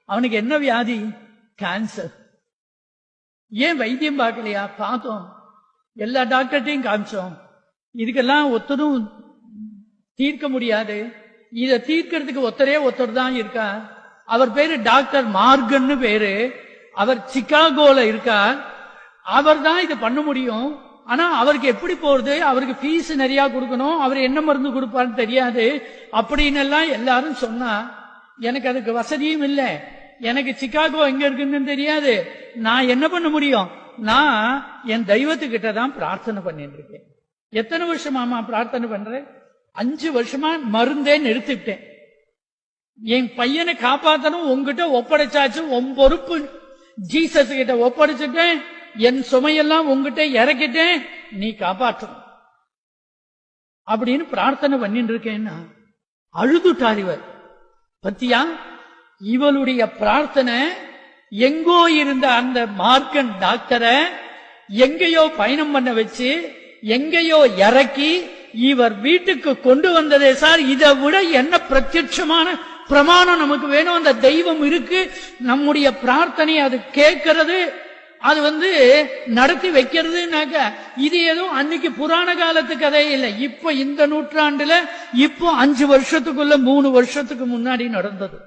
அவனுக்கு என்ன வியாதி? கேன்சர். ஏன் வைத்தியம் பார்க்கலையா? பார்த்தோம், எல்லா டாக்டர்ட்டையும் காமிச்சோம், இதுக்கெல்லாம் ஒத்தரும் தீர்க்க முடியாது. இதை தீர்க்கிறதுக்கு ஒருத்தர் தான் இருக்கா. அவர் பேரு டாக்டர் மார்கன் பேரு. அவர் சிகாகோல இருக்கார். அவர் தான் இதை பண்ண முடியும். ஆனா அவருக்கு எப்படி போறது? அவருக்கு ஃபீஸ் நிறைய கொடுக்கணும், அவர் என்ன மருந்து கொடுப்பாருன்னு தெரியாது அப்படின்னு எல்லாம் எல்லாரும் சொன்னா, எனக்கு அதுக்கு வசதியும் இல்லை, எனக்கு சிகாகோ எங்க இருக்குன்னு தெரியாது. நான் என்ன பண்ண முடியும்? நான் என் தெய்வத்துக்கிட்ட தான் பிரார்த்தனை பண்ணிட்டு இருக்கேன். எத்தனை வருஷமாமா பிரார்த்தனை பண்றேன்? 5 வருஷமா மருந்தே நிறுத்திவிட்டேன். என் பையனை காப்பாத்தணும், உங்ககிட்ட ஒப்படைச்சாச்சு, உன் பொறுப்பு ஜீசஸ் கிட்ட ஒப்படைச்சிட்டேன், என் சுமையெல்லாம் உங்ககிட்ட இறக்கிட்டேன், நீ காப்பாற்றணும் அப்படின்னு பிரார்த்தனை பண்ணிட்டு இருக்கேன்னா அழுதுட்டார் இவர். பத்தியா, இவளுடைய பிரார்த்தனை எங்கோ இருந்த அந்த மார்க்கன் டாக்டரை எங்கேயோ பயணம் பண்ண வச்சு எங்கேயோ இறக்கி இவர் வீட்டுக்கு கொண்டு வந்ததே சார். இதை விட என்ன பிரத்யட்சமான பிரமாணம் நமக்கு வேணும்? அந்த தெய்வம் இருக்கு, நம்முடைய பிரார்த்தனை அது கேட்கறது, அது நடத்தி வைக்கிறதுனாக்க இது எதுவும் அன்னைக்கு புராண காலத்து கதையே இல்லை. இப்ப இந்த நூற்றாண்டுல இப்போ 5 வருஷத்துக்குள்ள 3 வருஷத்துக்கு முன்னாடி நடந்தது.